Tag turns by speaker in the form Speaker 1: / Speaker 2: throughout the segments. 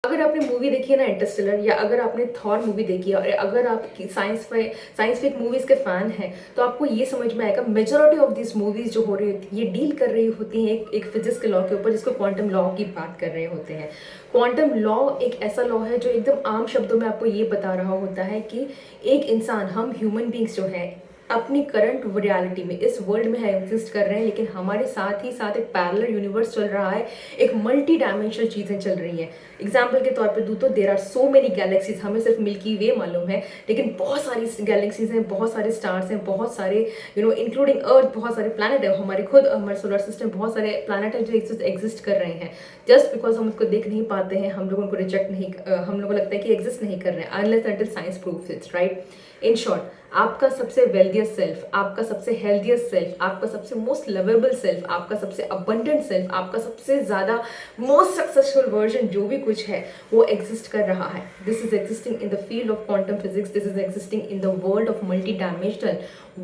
Speaker 1: अगर आपने मूवी देखी है ना इंटरस्टेलर, या अगर आपने थॉर मूवी देखी है, और अगर आप साइंस फिक मूवीज के फैन हैं, तो आपको ये समझ में आएगा मेजोरिटी ऑफ दिस मूवीज जो हो रही होती है ये डील कर रही होती हैं एक फिजिक्स के लॉ के ऊपर, जिसको क्वांटम लॉ की बात कर रहे होते हैं। क्वांटम लॉ एक ऐसा लॉ है जो एकदम आम शब्दों में आपको ये बता रहा होता है कि एक इंसान, हम ह्यूमन बींग्स जो है अपनी करंट रियलिटी में इस वर्ल्ड में है एग्जिस्ट कर रहे हैं, लेकिन हमारे साथ ही साथ एक पैरेलल यूनिवर्स चल रहा है, एक मल्टी डायमेंशनल चीज़ें चल रही हैं। एग्जाम्पल के तौर पे दूँ तो there are so many galaxies, हमें सिर्फ मिल्की वे मालूम है, लेकिन बहुत सारी गैलेक्सीज हैं, बहुत सारे स्टार्स हैं, बहुत सारे इंक्लूडिंग अर्थ, बहुत सारे प्लानट है, हमारे खुद हमारे सोलर सिस्टम बहुत सारे प्लानट है जो एग्जिस्ट कर रहे हैं। जस्ट बिकॉज हम उसको देख नहीं पाते हैं, हम लोग उनको रिजेक्ट नहीं, हम लोग को लगता है कि एग्जिस्ट नहीं कर रहे हैं, unless until science proves it's right. In short, आपका सबसे वेल्दियस्ट सेल्फ, आपका सबसे हेल्थियस्ट सेल्फ, आपका सबसे मोस्ट लवेबल सेल्फ, आपका सबसे अबंडेंट सेल्फ, आपका सबसे ज़्यादा मोस्ट सक्सेसफुल वर्जन जो भी कुछ है वो एग्जिस्ट कर रहा है। This is existing in the field of quantum physics, this is existing in the world of multi dimensional.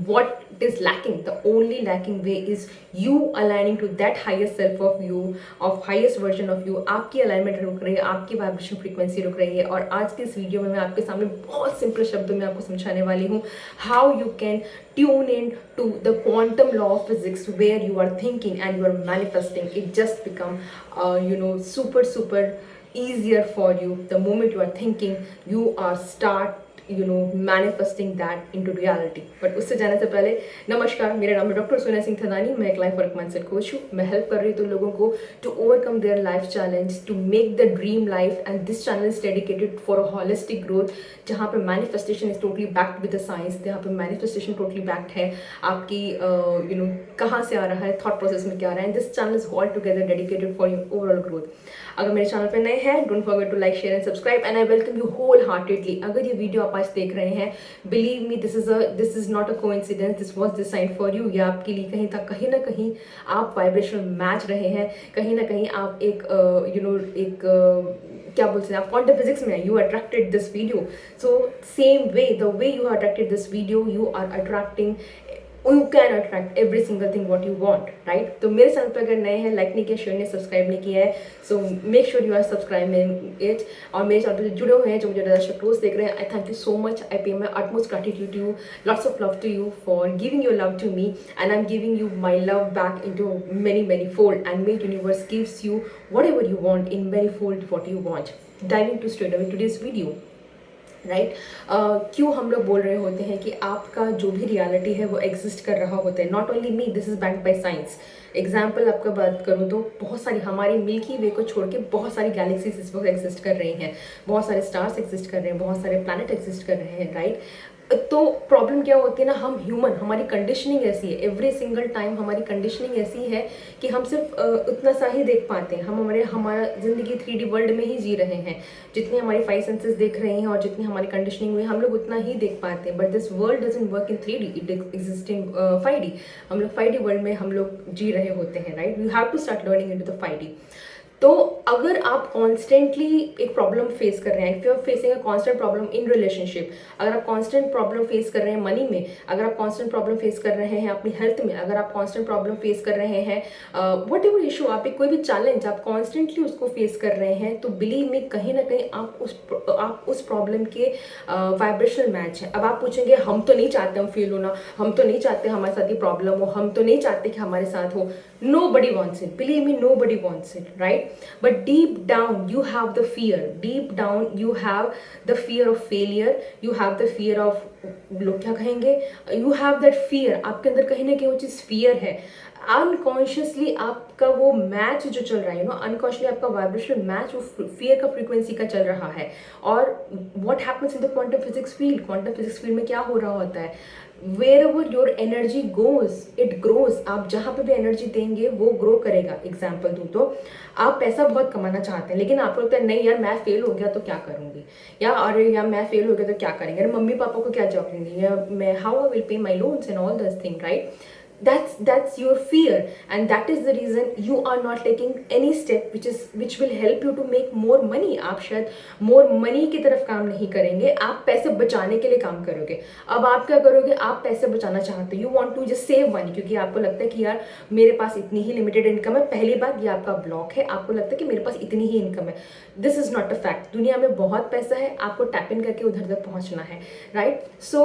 Speaker 1: what is lacking, the only lacking way is you aligning to that highest self of you, of highest version of you। आपकी alignment रुक रही है, आपकी vibration frequency रुक रही है। और आज के इस वीडियो में मैं आपके सामने बहुत सिंपल शब्दों में आपको समझाने वाली हूँ how you can tune in to the quantum law of physics, where you are thinking and you are manifesting, it just become super easier for you the moment you are thinking, you are start manifesting that into reality। But उससे जाने से पहले नमस्कार, मेरा नाम है doctor Sonia Singh Thadani, मैं एक लाइफ वर्क माइंडसेट कोच हूँ। मैं हेल्प कर रही हूँ लोगों को to overcome their life challenge, to make the dream life, and this channel is dedicated for a holistic growth, जहाँ पे manifestation is totally backed with the science, जहाँ पे मैनिफेस्टेशन टोटली बैक्ड है आपकी कहाँ से आ रहा है, थॉट प्रोसेस में क्या आ रहा है। This channel is all together dedicated for your overall growth. अगर मेरे चैनल पे नए हैं, don't forget to like, share and subscribe, and I welcome you wholeheartedly. अगर ये वीडियो आप आज देख रहे हैं, believe me, this is not a coincidence, this was designed for you. ये आपके लिए कहीं ना कहीं आप वाइब्रेशन मैच रहे हैं, कहीं ना कहीं आप एक क्या बोलते हैं, आप क्वांटम फिजिक्स में you attracted this video. So same way, the way you attracted this video, you are attracting, you can attract every single thing what you want, right? तो मेरे चैनल पर अगर नए हैं, लाइक नहीं किया, शेयर नहीं, सब्सक्राइब नहीं किया है, so make sure you are subscribing it. और मेरे चैनल पर जुड़े हुए हैं, जो मुझे दर्शक रोज देख रहे हैं, I thank you so much. I pay my utmost gratitude to you, lots of love to you for giving your love to me, and I'm giving you my love back into many fold, and may universe gives you whatever you want in many fold what you want। Diving to straight away today's video, right क्यों हम लोग बोल रहे होते हैं कि आपका जो भी रियलिटी है वो एग्जिस्ट कर रहा होता है। Not only me, this is backed by science. Example आपका बात करूँ तो बहुत सारी हमारी मिल्की वे को छोड़ के बहुत सारी गैलेक्सीज इस वक्त एग्जिस्ट कर रही हैं, बहुत सारे स्टार्स एग्जिस्ट कर रहे हैं, बहुत सारे प्लैनेट एग्जिस्ट कर रहे हैं, राइट। तो प्रॉब्लम क्या होती है ना, हम ह्यूमन, हमारी कंडीशनिंग ऐसी है, एवरी सिंगल टाइम हमारी कंडीशनिंग ऐसी है कि हम सिर्फ उतना सा ही देख पाते हैं। हम हमारा ज़िंदगी 3D वर्ल्ड में ही जी रहे हैं, जितनी हमारी 5 सेंसेस देख रहे हैं और जितनी हमारी कंडीशनिंग हुई हम लोग उतना ही देख पाते हैं। But this world doesn't work in 3D, it exist in 5D। हम लोग 5D वर्ल्ड में हम लोग जी रहे होते हैं, right. You have to start learning into the 5D। तो अगर आप कॉन्स्टेंटली एक प्रॉब्लम फेस कर रहे हैं, if you are facing a constant problem in relationship, अगर आप कॉन्स्टेंट प्रॉब्लम फेस कर रहे हैं मनी में, अगर आप कॉन्स्टेंट प्रॉब्लम फेस कर रहे हैं अपनी हेल्थ में, अगर आप कॉन्स्टेंट प्रॉब्लम फेस कर रहे हैं वट एवर इशू, आप एक कोई भी चैलेंज आप कॉन्स्टेंटली उसको फेस कर रहे हैं, तो बिलीव में कहीं ना कहीं आप उस प्रॉब्लम के वाइब्रेशनल मैच है। अब आप पूछेंगे, हम तो नहीं चाहते हम फील होना, हम तो नहीं चाहते हमारे साथ ये प्रॉब्लम हो, हम तो नहीं चाहते कि हमारे साथ हो। Nobody wants it, believe me, nobody wants it, right? But deep down you have the fear, deep down you have the fear of failure, you have the fear of, लोग क्या कहेंगे, you have that fear, आपके अंदर कहीं ना कहीं वो चीज़ fear है। अनकॉन्शियसली आपका वो मैच जो चल रहा है, अनकॉन्शियसली आपका वाइब्रेशन मैच वो फियर का फ्रीक्वेंसी का चल रहा है। और what happens in the quantum physics field, quantum physics field में क्या हो रहा होता है, wherever your energy goes it grows। आप जहाँ पे भी एनर्जी देंगे वो ग्रो करेगा। एग्जाम्पल दूँ तो आप पैसा बहुत कमाना चाहते हैं, लेकिन आपको लगता है नहीं यार मैं फेल हो गया तो क्या करूँगी, या अरे यार मैं फेल हो गया तो क्या करेंगे, अरे मम्मी पापा को क्या जॉब देंगे, या मैं how I will pay my loans and all this thing, right. that's your fear, and that is the reason you are not taking any step which will help you to make more money. आप शायद more money की तरफ काम नहीं करेंगे, आप पैसे बचाने के लिए काम करोगे। अब आप क्या करोगे, आप पैसे बचाना चाहते हो, you want to just save money, क्योंकि आपको लगता है कि यार मेरे पास इतनी ही लिमिटेड इनकम है। पहली बात, ये आपका ब्लॉक है, आपको लगता है कि मेरे पास इतनी ही इनकम है। This is not a fact. दुनिया में बहुत पैसा है, आपको टैप इन करके उधर तक पहुंचना है, राइट? सो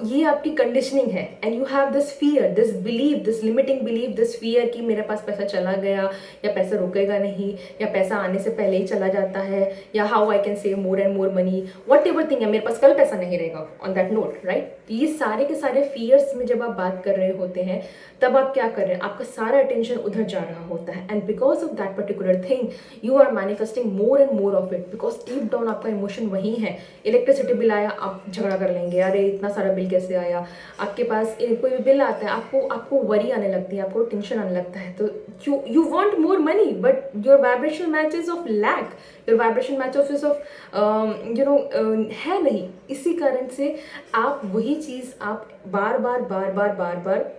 Speaker 1: ये आपकी कंडीशनिंग है, and you have this fear, this believe, this limiting believe, this fear कि मेरे पास पैसा चला गया, या पैसा रुकेगा नहीं, या पैसा आने से पहले ही चला जाता है, या how I can save more and more money, what ever thing है, मेरे पास कल पैसा नहीं रहेगा, ऑन दैट नोट, राइट? ये सारे के सारे फियर्स में जब आप बात कर रहे होते हैं, तब आप क्या कर रहे हैं, आपका सारा अटेंशन उधर जा रहा होता है, and because of that particular thing you are manifesting more and more of it, because deep down आपका इमोशन वही है। इलेक्ट्रिसिटी बिल आया, आप झगड़ा कर लेंगे, अरे इतना सारा बिल कैसे आया। आपके पास कोई भी बिल आता है, आपको वरी आने लगती है, आपको टेंशन आने लगता है, तो you want more money, but your vibration match is of lack, your vibration match of is of है नहीं। इसी कारण से आप वही चीज़ आप बार बार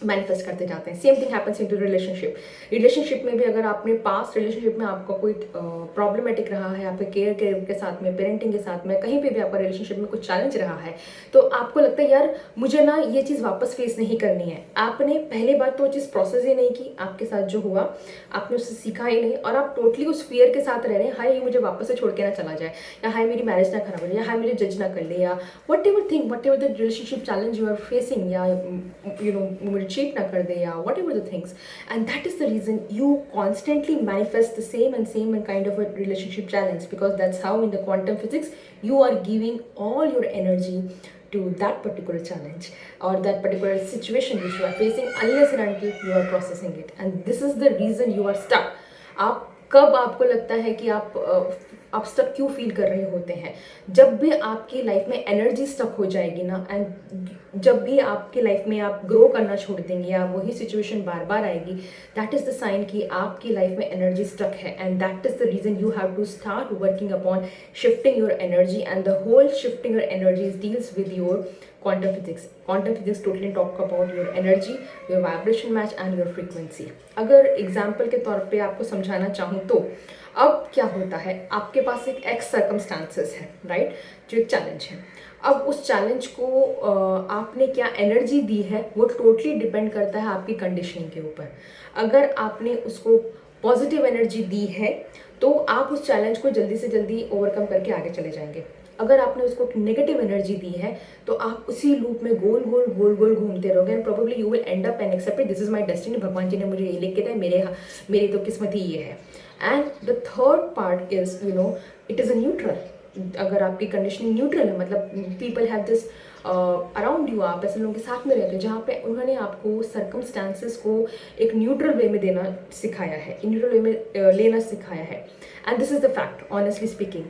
Speaker 1: मैनिफेस्ट करते जाते हैं। Same thing happens in to relationship में भी, अगर आपने पास्ट रिलेशनशिप में आपका कोई प्रॉब्लमेटिक रहा है, आपके केयर के साथ में, पेरेंटिंग के साथ में, कहीं पे भी आपका रिलेशनशिप में कुछ चैलेंज रहा है, तो आपको लगता है यार मुझे ना ये चीज़ वापस फेस नहीं करनी है। आपने पहली बार तो वो चीज़ प्रोसेस ही नहीं की, आपके साथ जो हुआ आपने उससे सीखा ही नहीं, और आप टोटली उस फियर के साथ रह रहे हैं, हाय ये मुझे वापस से छोड़ के ना चला जाए, या हाय मेरी मैरिज ना खराब हो जाए, या हाय मुझे जज ना कर ले, या whatever the relationship challenge you are facing, या मुझे चीट ना कर दे, या whatever the things, and that is the reason you constantly manifest the same and kind of a relationship challenge, because that's how in the quantum physics you are giving all your energy to that particular challenge or that particular situation which you are facing, unless and until you are processing it, and this is the reason you are stuck. आप कब आपको लगता है कि आप stuck क्यों feel कर रहे होते हैं? जब भी आपकी लाइफ में एनर्जी स्टक हो जाएगी ना, एंड जब भी आपकी लाइफ में आप ग्रो करना छोड़ देंगे, या वही सिचुएशन बार बार आएगी, दैट इज द साइन कि आपकी लाइफ में एनर्जी स्टक है, and that is the reason you have to start working upon shifting your energy, and the whole shifting your energies deals with your quantum physics. Quantum physics totally talk about your energy, your vibration match and your frequency. अगर example के तौर पे आपको समझाना चाहूँ तो अब क्या होता है, आपके पास एक एक्स सर्कमस्टांसेस है, राइट, जो एक चैलेंज है। अब उस चैलेंज को आपने क्या एनर्जी दी है वो टोटली डिपेंड करता है आपकी कंडीशनिंग के ऊपर। अगर आपने उसको पॉजिटिव एनर्जी दी है तो आप उस चैलेंज को जल्दी से जल्दी ओवरकम करके आगे चले जाएंगे। अगर आपने उसको नेगेटिव एनर्जी दी है तो आप उसी लूप में गोल गोल घूमते रहोगे, and probably you will end up and accept this is my destiny, भगवान जी ने मुझे ये लिख के दिया, मेरी तो किस्मत ही ये है। And the third part is it is a neutral. अगर आपकी कंडीशनिंग न्यूट्रल है, मतलब people have this around you, आप ऐसे लोगों के साथ में रहते हो जहाँ पे उन्होंने आपको सर्कमस्टांसेस को एक न्यूट्रल वे में देना सिखाया है, न्यूट्रल वे में लेना सिखाया है। And this is the fact, honestly speaking.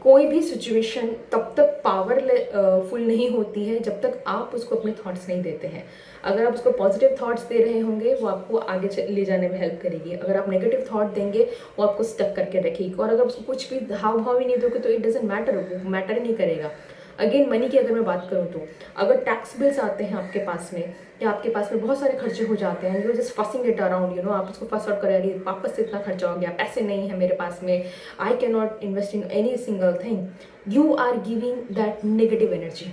Speaker 1: कोई भी सिचुएशन तब तक पावरफुल नहीं होती है जब तक आप उसको अपने थॉट्स नहीं देते हैं। अगर आप उसको पॉजिटिव थॉट्स दे रहे होंगे वो आपको आगे ले जाने में हेल्प करेगी, अगर आप नेगेटिव थॉट देंगे वो आपको स्टक करके रखेगी, और अगर उसको कुछ भी हाव भाव ही नहीं दोगे तो इट डजेंट मैटर, वो मैटर ही नहीं करेगा। अगेन मनी की अगर मैं बात करूँ तो अगर टैक्स बिल्स आते हैं आपके पास में, या आपके पास में बहुत सारे खर्चे हो जाते हैं, you just fussing it around, आप उसको फस आउट कर रही, वापस से इतना खर्चा हो गया, पैसे नहीं है मेरे पास में, I can not invest in any single thing, you are giving that negative energy.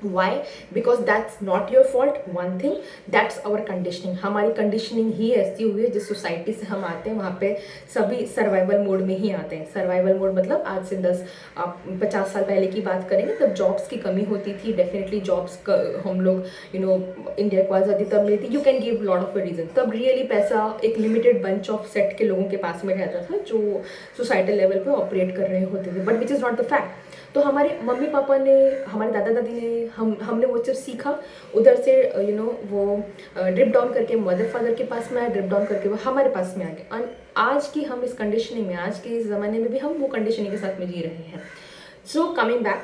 Speaker 1: Why? Because that's not your fault. One thing, that's our conditioning. हमारी कंडीशनिंग ही ऐसी हुई है, जिस सोसाइटी से हम आते हैं वहाँ पे सभी सर्वाइवल मोड में ही आते हैं। सर्वाइवल मोड मतलब आज से 50 साल पहले की बात करेंगे तब जॉब्स की कमी होती थी, डेफिनेटली जॉब्स हम लोग इंडिया को आज़ादी तब मिली थी, you can give lot of reason. तब रियली पैसा एक लिमिटेड बंच ऑफ सेट के लोगों के पास में रहता था जो सोसाइटल लेवल पे ऑपरेट कर रहे होते थे, but which is not the fact. तो हमारे मम्मी पापा ने, हमारे दादा दादी ने, हमने वो चीज़ सीखा, उधर से वो ड्रिप डाउन करके मदर फादर के पास में आया, ड्रिप डाउन करके वो हमारे पास में आ गया, और आज की हम इस कंडीशनिंग में, आज के इस ज़माने में भी हम वो कंडीशनिंग के साथ में जी रहे हैं। So coming back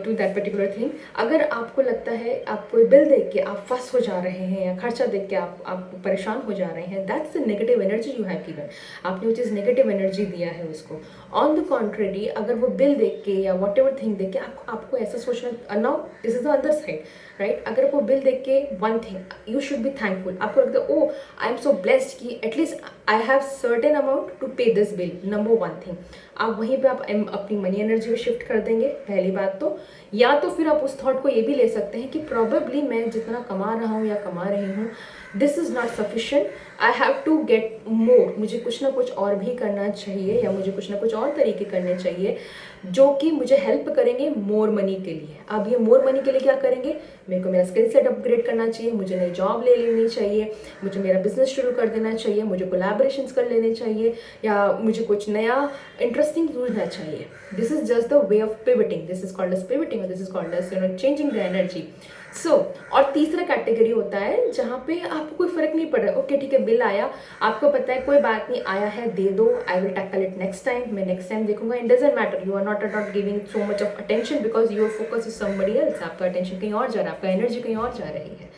Speaker 1: to that particular thing, अगर आपको लगता है आप कोई बिल देख के आप फंस हो जा रहे हैं या खर्चा देख के आप परेशान हो जा रहे हैं, that's the negative energy you have given. आपने वो चीज़ नेगेटिव एनर्जी दिया है उसको। ऑन द कॉन्ट्रेरी, अगर वो बिल देख के या वॉट एवर थिंग देख के आपको ऐसा सोचना, now this is the other side, right. अगर वो बिल देख के one thing you should be thankful, आपको लगता है oh I am so blessed कि at least I have certain amount to pay this bill, number one thing. आप वहीं पे आप अपनी मनी एनर्जी को शिफ्ट कर देंगे, पहली बात तो। या तो फिर आप उस थॉट को ये भी ले सकते हैं कि प्रॉबेबली मैं जितना कमा रहा हूँ या कमा रही हूँ, this is not sufficient, I have to get more, मुझे कुछ ना कुछ और भी करना चाहिए या मुझे कुछ ना कुछ और तरीके करने चाहिए जो कि मुझे हेल्प करेंगे मोर मनी के लिए। अब ये मोर मनी के लिए क्या करेंगे, मेरे को मेरा स्किल सेट अपग्रेड करना चाहिए, मुझे नई जॉब ले लेनी चाहिए, मुझे मेरा बिजनेस शुरू कर देना चाहिए, मुझे कोलैबोरेशंस कर लेने चाहिए, या मुझे कुछ नया इंटरेस्टिंग ढूंढना चाहिए। This is just the way of pivoting, this is called as pivoting और this is called as changing the energy. So और तीसरा कैटेगरी होता है जहाँ पे आपको कोई फर्क नहीं पड़ रहा है, ओके ठीक है बिल आया, आपको पता है कोई बात नहीं, आया है दे दो, I will tackle it next time, मैं नेक्स्ट टाइम देखूंगा, it doesn't matter, you are not giving so much of attention because your focus is somebody else, आपका अटेंशन कहीं और जा रहा है, आपका एनर्जी कहीं और जा रही है।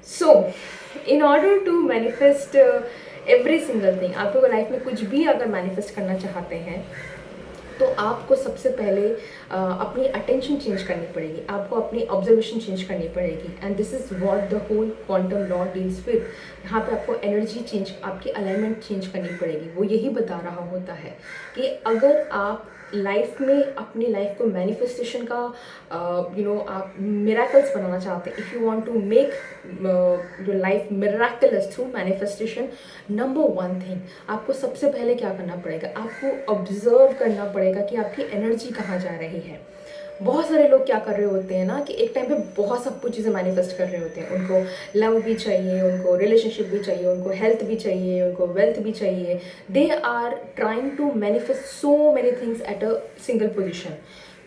Speaker 1: So in order to manifest every single thing, आपको लाइफ में कुछ भी अगर मैनिफेस्ट करना चाहते हैं तो आपको सबसे पहले अपनी अटेंशन चेंज करनी पड़ेगी, आपको अपनी ऑब्जर्वेशन चेंज करनी पड़ेगी, and this is what the whole quantum law deals with. यहाँ पे आपको एनर्जी चेंज, आपकी अलाइनमेंट चेंज करनी पड़ेगी। वो यही बता रहा होता है कि अगर आप लाइफ में अपनी लाइफ को मैनिफेस्टेशन का आप मिराकल्स बनाना चाहते हैं, if you want to make your life miraculous through manifestation, number one thing आपको सबसे पहले क्या करना पड़ेगा, आपको ऑब्जर्व करना पड़ेगा कि आपकी एनर्जी कहाँ जा रही है। बहुत सारे लोग क्या कर रहे होते हैं ना कि एक टाइम पे बहुत सब कुछ चीज़ें मैनिफेस्ट कर रहे होते हैं, उनको लव भी चाहिए, उनको रिलेशनशिप भी चाहिए, उनको हेल्थ भी चाहिए, उनको वेल्थ भी चाहिए, they are trying to manifest so many things at a single position.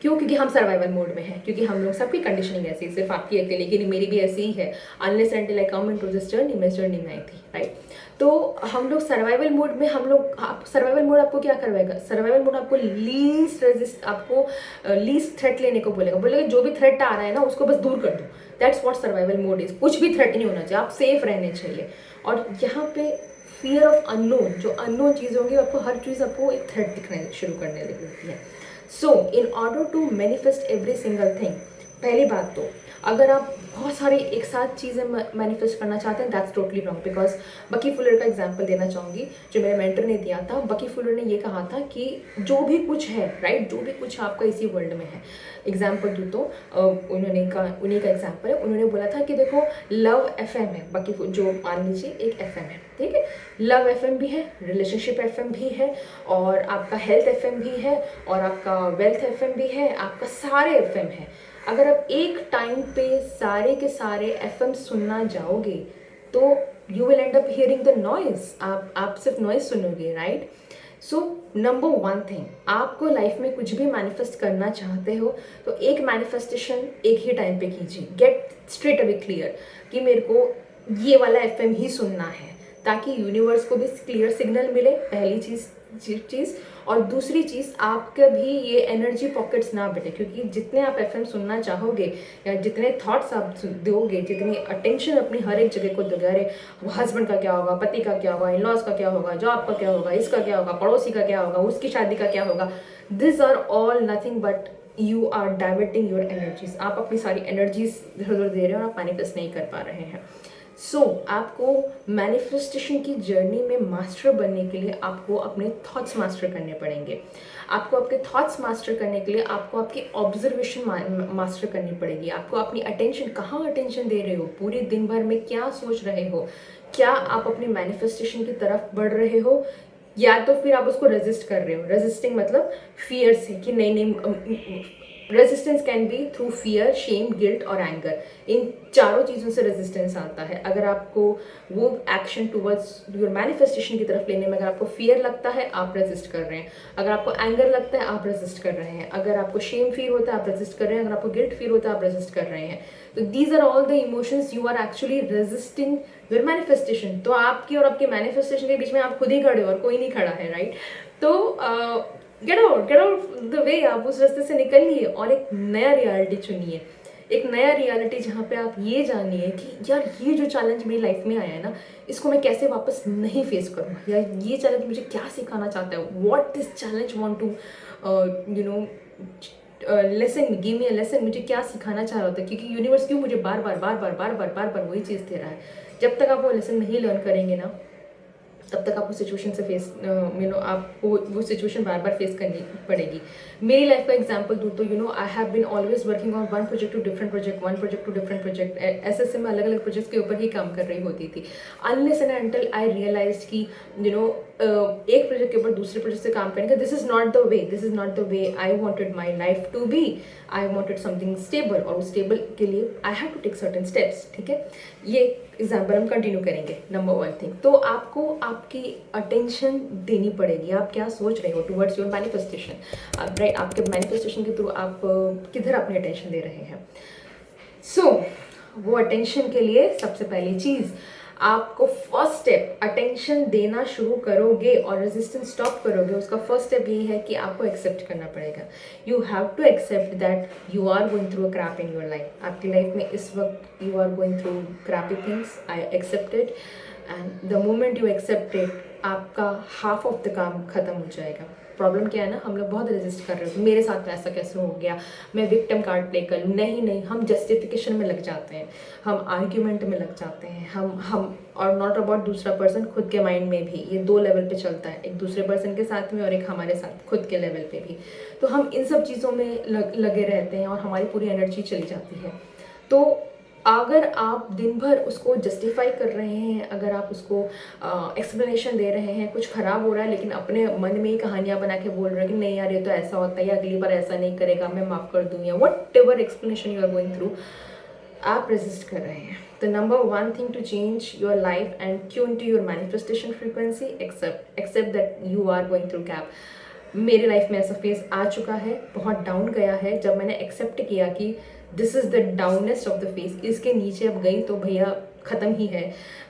Speaker 1: क्यों? क्योंकि हम सर्वाइवल मोड में हैं, क्योंकि हम लोग सबकी कंडीशनिंग ऐसी है, सिर्फ आपकी अकेले की नहीं, मेरी भी ऐसी ही है। Unless until I come into this journey, मैं इस जर्नी में आई थी, राइट। तो हम लोग सर्वाइवल मोड में, हम लोग सर्वाइवल मोड आपको क्या करवाएगा, सर्वाइवल मोड आपको लीस्ट रेजिस्ट, आपको लीस्ट थ्रेट लेने को बोलेगा जो भी थ्रेट आ रहा है ना उसको बस दूर कर दो। That's what survival mode is. कुछ भी थ्रेट नहीं होना चाहिए, आप सेफ रहने चाहिए। और यहाँ पे फियर ऑफ अननोन, जो अननोन चीज़ें होंगी आपको, हर चीज़ आपको एक थ्रेट दिखने शुरू करने लगती है। So in order to manifest every single thing, पहली बात तो अगर आप बहुत सारी एक साथ चीज़ें मैनिफेस्ट करना चाहते हैं, दैट्स टोटली रॉन्ग। बिकॉज बकी फुलर का एग्जांपल देना चाहूँगी, जो मेरे मेंटर ने दिया था। बकी फुलर ने ये कहा था कि जो भी कुछ है, राइट, जो भी कुछ आपका इसी वर्ल्ड में है, एग्जाम्पल दूँ तो उन्हीं का एग्जाम्पल है। उन्होंने बोला था कि देखो लव FM है, बाकी जो मान लीजिए एक FM है, ठीक है, लव FM भी है, रिलेशनशिप FM भी है, और आपका हेल्थ FM भी है, और आपका वेल्थ FM भी है, आपका सारे FM है। अगर आप एक टाइम पे सारे के सारे FM सुनना जाओगे तो you will end up hearing the noise, आप सिर्फ नॉइज सुनोगे, राइट। सो नंबर वन थिंग, आपको लाइफ में कुछ भी मैनिफेस्ट करना चाहते हो तो एक मैनिफेस्टेशन एक ही टाइम पे कीजिए। गेट स्ट्रेट अवे क्लियर कि मेरे को ये वाला FM ही सुनना है, ताकि यूनिवर्स को भी क्लियर सिग्नल मिले, पहली चीज़। और दूसरी चीज़, आपके भी ये एनर्जी पॉकेट्स ना बने, क्योंकि जितने आप FM सुनना चाहोगे या जितने थॉट्स आप दोगे, जितनी अटेंशन अपनी हर एक जगह को दोगे, अरे हस्बैंड का क्या होगा, पति का क्या होगा, इन लॉज का क्या होगा, जॉब का क्या होगा, इसका क्या होगा, पड़ोसी का क्या होगा, उसकी शादी का क्या होगा, this are all nothing but you are diverting your energies. आप अपनी सारी एनर्जीज इधर उधर दे रहे हो और आप मैनिफेस्ट नहीं कर पा रहे हैं। सो आपको मैनिफेस्टेशन की जर्नी में मास्टर बनने के लिए आपको अपने थॉट्स मास्टर करने पड़ेंगे। आपको आपके थॉट्स मास्टर करने के लिए आपको आपकी ऑब्जर्वेशन मास्टर करनी पड़ेगी। आपको अपनी अटेंशन, कहाँ अटेंशन दे रहे हो, पूरे दिन भर में क्या सोच रहे हो, क्या आप अपनी मैनिफेस्टेशन की तरफ बढ़ रहे हो, या तो फिर आप उसको रेजिस्ट कर रहे हो। रेजिस्टिंग मतलब फियर से कि नहीं, resistance can be through fear, shame, guilt और एंगर। इन चारों चीज़ों से रेजिस्टेंस आता है। अगर आपको वो एक्शन टुवर्ड्स योर मैनिफेस्टेशन की तरफ लेने में अगर आपको फियर लगता है, आप रेजिस्ट कर रहे हैं। अगर आपको एंगर लगता है, आप रेजिस्ट कर रहे हैं। अगर आपको शेम फील होता है, आप रेजिस्ट कर रहे हैं। अगर आपको गिल्ट फील होता है, आप रेजिस्ट कर रहे हैं। तो these are all the emotions you are actually resisting your manifestation. तो आपकी और आपके मैनिफेस्टेशन के बीच में आप खुद ही खड़े हो और कोई नहीं खड़ा है, राइट। तो गेट आउट द वे, आप उस रास्ते से निकलिए और एक नया रियलिटी चुनिए, एक नया रियलिटी जहाँ पे आप ये जानिए कि यार ये जो चैलेंज मेरी लाइफ में आया है ना, इसको मैं कैसे वापस नहीं फेस करूँ, या ये चैलेंज मुझे क्या सिखाना चाहता है, what this challenge want to you know lesson, give me a lesson, मुझे क्या सिखाना चाह रहा होता है, क्योंकि यूनिवर्स क्यों मुझे बार बार बार बार बार बार बार बार वही चीज़ दे रहा है। जब तक आप वो लेसन नहीं लर्न करेंगे ना, तब तक आपको सिचुएशन से फेस आपको वो सिचुएशन बार बार फेस करनी पड़ेगी। मेरी लाइफ का एग्जांपल दूँ तो I have been always working on one project to different project, one project to different project, ऐसे मैं अलग अलग प्रोजेक्ट्स के ऊपर ही काम कर रही होती थी, unless and until I realize कि एक प्रोजेक्ट के ऊपर दूसरे प्रोजेक्ट से काम करने का this is not the way, this is not the way I wanted my life to be. I wanted something stable, और उस स्टेबल के लिए I have to take certain steps. ठीक है, ये एग्जाम्पल हम कंटिन्यू करेंगे। नंबर वन थिंग, तो आपको आपकी अटेंशन देनी पड़ेगी, आप क्या सोच रहे हो टुवर्ड्स योर मैनिफेस्टेशन। राइट, आपके मैनिफेस्टेशन के थ्रू आप किधर अपनी अटेंशन दे रहे हैं। सो वो अटेंशन के लिए सबसे पहली चीज़, आपको फर्स्ट स्टेप अटेंशन देना शुरू करोगे और रेजिस्टेंस स्टॉप करोगे, उसका फर्स्ट स्टेप यही है कि आपको एक्सेप्ट करना पड़ेगा। You have to accept that you are going through a crap in your life. आपकी लाइफ में इस वक्त you are going through crappy things, I accept it, and the moment you accept it, आपका half of the काम खत्म हो जाएगा। Problem क्या है ना, हम लोग बहुत रेजिस्ट कर रहे हो, मेरे साथ ऐसा कैसे हो गया, मैं विक्टिम कार्ड प्ले कर लूँ, नहीं, हम जस्टिफिकेशन में लग जाते हैं, हम आर्ग्यूमेंट में लग जाते हैं, हम और नॉट अबाउट दूसरा पर्सन, खुद के माइंड में भी ये दो लेवल पे चलता है, एक दूसरे पर्सन के साथ में और एक हमारे साथ खुद के लेवल पे भी। तो हम इन सब चीज़ों में लगे रहते हैं और हमारी पूरी एनर्जी चली जाती है। तो अगर आप दिन भर उसको जस्टिफाई कर रहे हैं, अगर आप उसको एक्सप्लेनेशन दे रहे हैं, कुछ ख़राब हो रहा है लेकिन अपने मन में ही कहानियाँ बना के बोल रहे हैं कि नहीं यार ये तो ऐसा होता है, या अगली बार ऐसा नहीं करेगा, मैं माफ़ कर दूँ, या whatever explanation you are going through, आप रेजिस्ट कर रहे हैं। तो number one thing to change your life and tune to your manifestation frequency, accept that you are going through gap. मेरे लाइफ में ऐसा फेज आ चुका है, बहुत डाउन गया है, जब मैंने एक्सेप्ट किया कि this is the downest of the phase, इसके नीचे अब गई तो भैया ख़त्म ही है,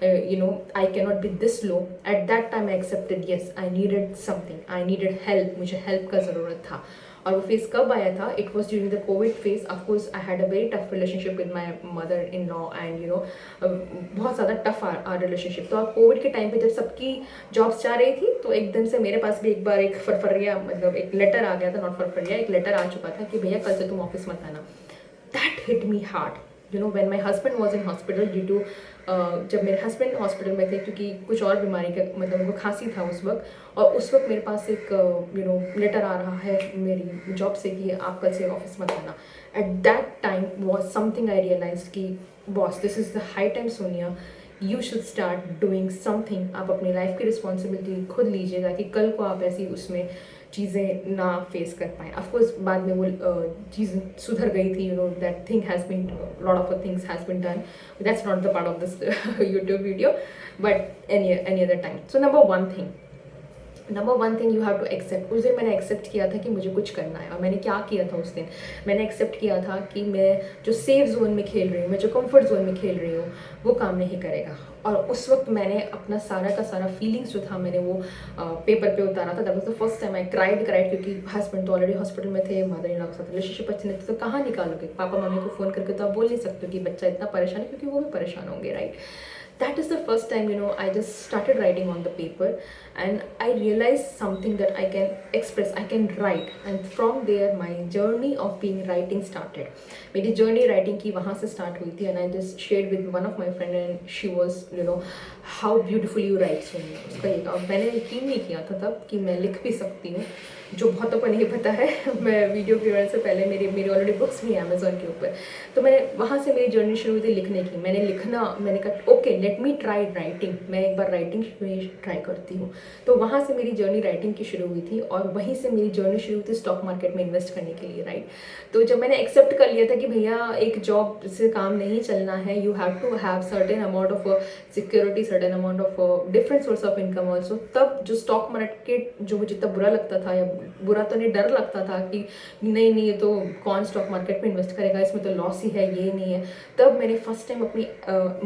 Speaker 1: I can not be this low. At that time I accepted yes I needed something, I needed help, मुझे हेल्प का ज़रूरत था। और वो फेज़ कब आया था, it was during the COVID phase. Of course I had a very tough relationship with my mother in law and बहुत ज़्यादा टफ आर रिलेशनशिप। तो कोविड के टाइम पे जब सबकी जॉब्स जा रही थी तो एकदम से मेरे पास भी एक बार एक फरफरिया, मतलब एक लेटर आ गया था, नॉट फरफरिया, एक लेटर आ चुका था कि भैया कल से तुम ऑफिस मत आना। That hit me hard, when my husband was in hospital due to जब मेरे हस्बैंड हॉस्पिटल में थे क्योंकि कुछ और बीमारी का, मतलब उनको खांसी था उस वक्त, और उस वक्त मेरे पास एक लेटर आ रहा है मेरी जॉब से कि आप कल से ऑफिस मत आना। At that time was something I realize कि boss, this is the high time Sonia, you should start doing something. आप अपनी लाइफ की रिस्पॉन्सिबिलिटी खुद लीजिए ताकि कल को आप ऐसी उसमें चीज़ें ना फेस कर पाएँ। ऑफकोर्स बाद में वो चीज़ सुधर गई थी, that thing has been, lot of things has been done, that's not the part of this YouTube video, but any other time. So number one thing you have to accept. उस दिन मैंने accept किया था कि मुझे कुछ करना है, और मैंने क्या किया था उस दिन, मैंने एक्सेप्ट किया था कि मैं जो सेफ जोन में खेल रही हूँ, मैं जो कंफर्ट जोन में खेल रही हूँ, वो काम नहीं करेगा। और उस वक्त मैंने अपना सारा का सारा फीलिंग्स जो था मैंने वो पेपर पे उतारा था। That was the first time I cried क्योंकि हस्बैंड तो ऑलरेडी हॉस्पिटल में थे, मदर इन लॉ के साथ रिलेशनशिप अच्छे नहीं थे, तो कहाँ निकालोगे, पापा मम्मी को फ़ोन करके तो आप बोल नहीं सकते कि बच्चा इतना परेशान है, क्योंकि वो भी परेशान होंगे, right. That is the first time I just started writing on the paper, and I realized something that I can express, I can write, and from there my journey of being writing started. मेरी journey writing की वहाँ से start हुई थी, and I just shared with one of my friend, and she was how beautifully you write Sonia। उसका ये था, मैंने यकीन नहीं किया था तब कि मैं लिख भी सकती हूँ, जो बहुतों को नहीं पता है। मैं वीडियो क्रिएटर से पहले मेरी ऑलरेडी बुक्स भी हैं अमेज़ॉन के ऊपर, तो मैंने वहाँ से मेरी जर्नी शुरू हुई थी लिखने की। मैंने कहा okay let me try writing, मैं एक बार राइटिंग ट्राई करती हूँ। तो वहाँ से मेरी जर्नी राइटिंग की शुरू हुई थी, और वहीं से मेरी जर्नी शुरू हुई थी स्टॉक मार्केट में इन्वेस्ट करने के लिए, राइट। तो जब मैंने एक्सेप्ट कर लिया था कि भैया एक जॉब से काम नहीं चलना है, you have to have certain amount of security, certain amount of different source of income also, तब जो स्टॉक मार्केट जो मुझे इतना बुरा लगता था या बुरा तो नहीं, डर लगता था कि नहीं नहीं, ये तो कौन स्टॉक मार्केट में इन्वेस्ट करेगा, इसमें तो लॉस ही है, ये नहीं है। तब मैंने फर्स्ट टाइम अपनी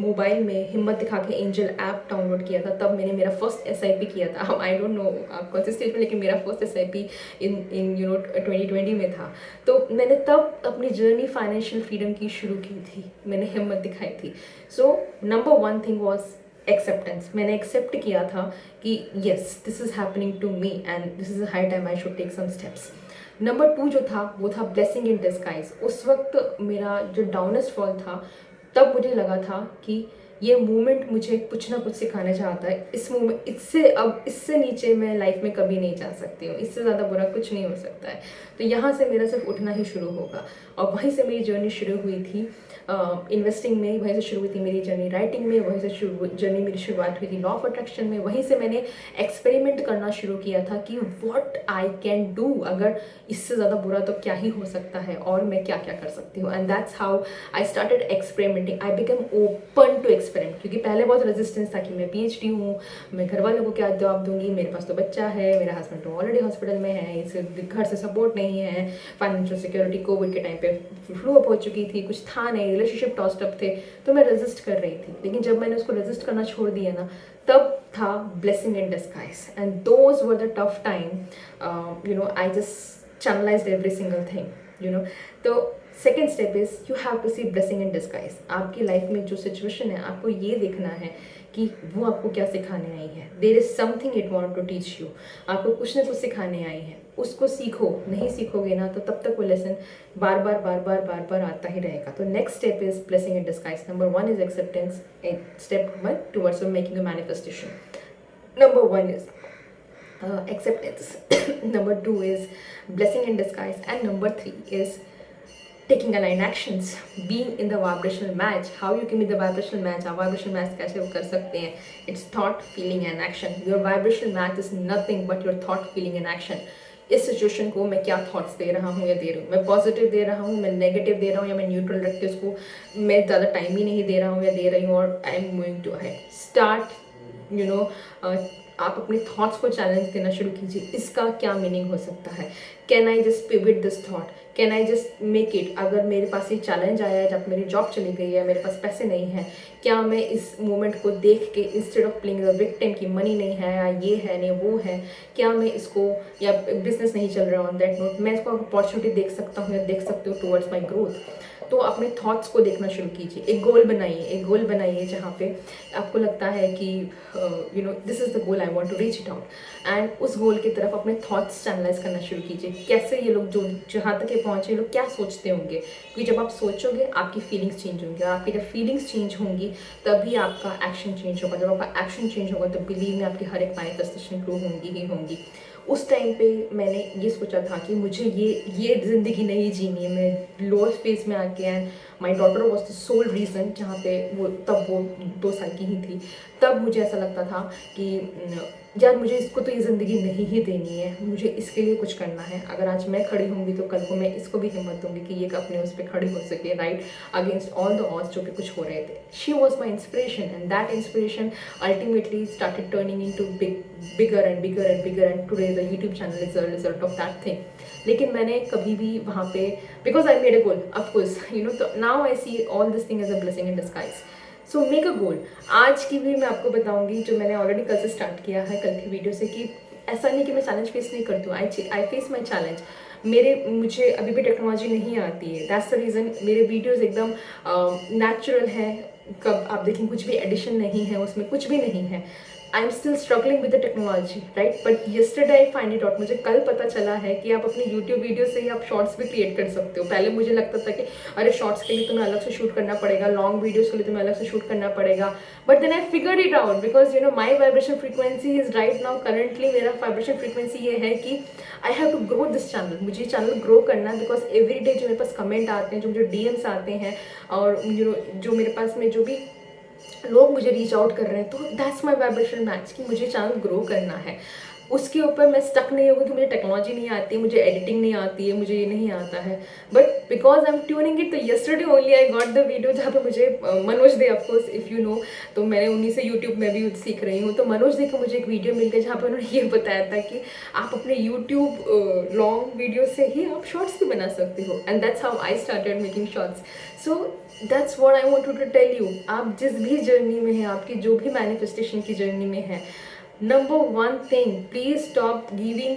Speaker 1: मोबाइल में हिम्मत दिखा के एंजल ऐप डाउनलोड किया था। तब मैंने मेरा फर्स्ट SIP किया था। आई डोंट नो आप कौन से स्टेज में, लेकिन मेरा फर्स्ट SIP इन 2020 में था। तो मैंने तब अपनी जर्नी फाइनेंशियल फ्रीडम की शुरू की थी, मैंने हिम्मत दिखाई थी। So number 1 thing was acceptance. मैंने एक्सेप्ट किया था कि yes, this is happening to me and this is high time I should take some steps. Number 2 जो था वो था ब्लेसिंग इन डिस्गाइज। उस वक्त मेरा जो डाउनेस्ट फॉल था, तब मुझे लगा था कि ये मोमेंट मुझे कुछ ना कुछ सिखाना चाहता है। इस मोमेंट इससे नीचे मैं लाइफ में कभी नहीं जा सकती हूँ, इससे ज़्यादा बुरा कुछ नहीं हो सकता है। तो यहाँ से मेरा सिर्फ उठना ही शुरू होगा, और वहीं से मेरी जर्नी शुरू हुई थी इन्वेस्टिंग में, वहीं से शुरू हुई थी मेरी जर्नी राइटिंग में, वहीं से जर्नी मेरी शुरुआत हुई थी लॉ ऑफ अट्रैक्शन में। वहीं से मैंने एक्सपेरिमेंट करना शुरू किया था कि व्हाट आई कैन डू, अगर इससे ज़्यादा बुरा तो क्या ही हो सकता है और मैं क्या क्या कर सकती हूँ। And that's how I started experimenting. I become open to experiment, क्योंकि पहले बहुत रेजिस्टेंस था कि मैं PhD हूँ, मैं घर वालों को क्या जवाब दूंगी, मेरे पास तो बच्चा है, मेरा हस्बैंड तो ऑलरेडी हॉस्पिटल में है, इसे घर से सपोर्ट नहीं है, फाइनेंशियल सिक्योरिटी कोविड के टाइम पे फ्लू अप हो चुकी थी, कुछ था नहीं, रिलेशनशिप टॉस्ट अप थे, तो मैं रेजिस्ट कर रही थी। लेकिन जब मैंने उसको रेजिस्ट करना छोड़ दिया ना, तब था blessing in disguise, and those were the tough time, I just channelized every single thing. तो second step is you have to see blessing in disguise. आपकी लाइफ में जो सिचुएशन है, आपको ये देखना है कि वो आपको क्या सिखाने आई है। There is something it want to teach you, आपको कुछ ना कुछ सिखाने आई है, उसको सीखो। नहीं सीखोगे ना तो तब तक वो लेसन बार बार आता ही रहेगा। तो next step is blessing in disguise. Number 1 is acceptance, step 1 towards making a manifestation. Number 1 is acceptance. Number 2 is blessing in disguise, and number 3 is taking aligned actions, being in the vibrational match. How you can be the vibrational match? आप vibrational match कैसे कर सकते हैं? It's thought, feeling and action. Your vibrational match is nothing but your thought, feeling and action. इस situation को मैं क्या thoughts दे रहा हूँ या दे रही हूँ, मैं पॉजिटिव दे रहा हूँ, मैं नेगेटिव दे रहा हूँ, या मैं न्यूट्रल रख के उसको मैं ज़्यादा टाइम ही नहीं दे रहा हूँ या दे रही हूँ, और I am moving to ahead. Start आप अपने थॉट्स को चैलेंज देना शुरू कीजिए, इसका क्या मीनिंग हो सकता है। Can I just pivot this thought, can I just make it. अगर मेरे पास ये चैलेंज आया है जब मेरी जॉब चली गई है, मेरे पास पैसे नहीं है, क्या मैं इस मोमेंट को देख के instead of playing the victim की मनी नहीं है या ये है नहीं वो है, क्या मैं इसको, या बिजनेस नहीं चल रहा ऑन दैट नोट, मैं इसको अपॉर्चुनिटी देख सकता हूँ या देख सकती हूँ टुवर्ड्स माई ग्रोथ। तो अपने थॉट्स को देखना शुरू कीजिए। एक गोल बनाइए जहाँ पे आपको लगता है कि this is the goal, I want to reach it out, and उस गोल की तरफ अपने थॉट्स चैनलाइज करना शुरू कीजिए। कैसे ये लोग जो जहाँ तक ये पहुँचे, लोग क्या सोचते होंगे, क्योंकि जब आप सोचोगे आपकी फीलिंग्स चेंज होंगी, और आपकी जब फीलिंग्स चेंज होंगी तभी आपका एक्शन चेंज होगा। जब आपका एक्शन चेंज होगा तो बिलीव में आपकी हर एक मैनिफेस्टेशन ग्रो होंगी ही होंगी। उस टाइम पे मैंने ये सोचा था कि मुझे ये ज़िंदगी नहीं जीनी है। मैं लोअर स्पेस में आके, and my daughter was the soul reason, जहाँ पे वो 2 साल की ही थी। तब मुझे ऐसा लगता था कि यार मुझे इसको तो ये ज़िंदगी नहीं ही देनी है, मुझे इसके लिए कुछ करना है। अगर आज मैं खड़ी होंगी तो कल को मैं इसको भी हिम्मत दूंगी कि ये अपने उस पर खड़ी हो सके, right, against all the odds जो कि कुछ हो रहे थे। She was my inspiration, and that inspiration ultimately started turning into bigger and today the YouTube channel is a result of that thing. लेकिन मैंने कभी भी वहाँ पे, because I made a goal, of course तो now I see all this thing as a blessing in disguise. So make a goal. आज की भी मैं आपको बताऊंगी, जो मैंने ऑलरेडी कल से स्टार्ट किया है, कल की वीडियो से, कि ऐसा नहीं कि मैं चैलेंज फेस नहीं करती हूँ, आई फेस माई चैलेंज। मुझे अभी भी टेक्नोलॉजी नहीं आती है, दैट्स द रीज़न मेरे वीडियोज़ एकदम नेचुरल हैं। कब आप देखें कुछ भी एडिशन नहीं है, उसमें कुछ भी नहीं है। I am still struggling with the technology, right, but yesterday I find it out. मुझे कल पता चला है कि आप अपने यूट्यूब वीडियो से ही आप शॉर्ट्स भी क्रिएट कर सकते हो। पहले मुझे लगता था कि अरे शॉर्ट्स के लिए तुम्हें अलग से शूट करना पड़ेगा, लॉन्ग वीडियोस के लिए तुम्हें अलग से शूट करना पड़ेगा, but then I figured it out, because my vibration frequency is right now, currently मेरा वाइब्रेशन फ्रीक्वेंसी ये है कि I have to grow this channel. मुझे चैनल ग्रो करना है, बिकॉज एवरी डे जो मेरे पास कमेंट आते हैं, जो मुझे DMs आते हैं, और जो मेरे पास में जो भी लोग मुझे रीच आउट कर रहे हैं, तो दैट्स माई वाइब्रेशन मैच कि मुझे चैनल ग्रो करना है। उसके ऊपर मैं स्टक नहीं होगी कि मुझे टेक्नोलॉजी नहीं आती है, मुझे एडिटिंग नहीं आती है, मुझे ये नहीं आता है, but because I am tuning it, तो yesterday only I got the video जहाँ पे मुझे मनोज दे, ऑफकोर्स इफ़ यू नो, तो मैंने उन्हीं से यूट्यूब में भी सीख रही हूँ, तो मनोज दे का मुझे एक वीडियो मिल गया जहाँ पे उन्होंने ये बताया था कि आप अपने यूट्यूब लॉन्ग वीडियो से ही आप शॉर्ट्स भी बना सकते हो, and that's how I started making shorts. So that's what I want to tell you. आप जिस भी जर्नी में हैं, आपकी जो भी मैनिफेस्टेशन की जर्नी में है, number one thing, please stop giving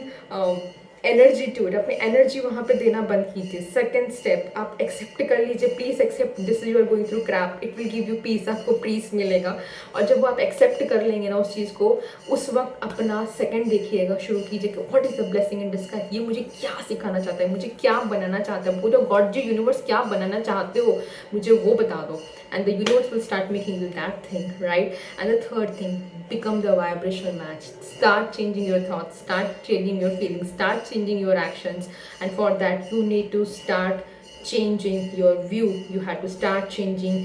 Speaker 1: energy to it. अपनी एनर्जी वहाँ पे देना बंद कीजिए. सेकेंड स्टेप, आप एक्सेप्ट कर लीजिए. Please accept this you are going through crap, it will give you peace. आपको पीस मिलेगा. और जब वो आप एक्सेप्ट कर लेंगे ना उस चीज़ को, उस वक्त अपना सेकंड देखिएगा, शुरू कीजिए कि what is the blessing in disguise. ये मुझे क्या सिखाना चाहता है, मुझे क्या बनाना चाहता है, पूरा गॉड जो यूनिवर्स क्या बनाना चाहते हो मुझे वो बता दो. And the universe will start making you that thing, right? And the third thing, become the vibrational match. Start changing your thoughts, start changing your feelings, start changing your actions. And for that, you need to start changing your view. You have to start changing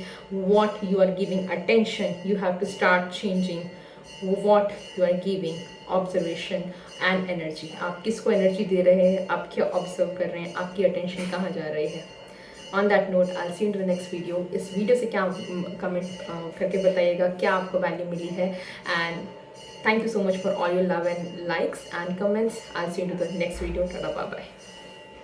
Speaker 1: what you are giving attention. You have to start changing what you are giving observation and energy. आप किसको energy दे रहे हैं, आप क्या observe कर रहे हैं, आपकी अटेंशन कहाँ जा रही है. On that note, I see in to the next video. इस वीडियो से क्या कमेंट करके बताइएगा क्या आपको वैल्यू मिली है. And thank you so much for all your love and likes and comments. I see in to the next video. Tata, bye bye.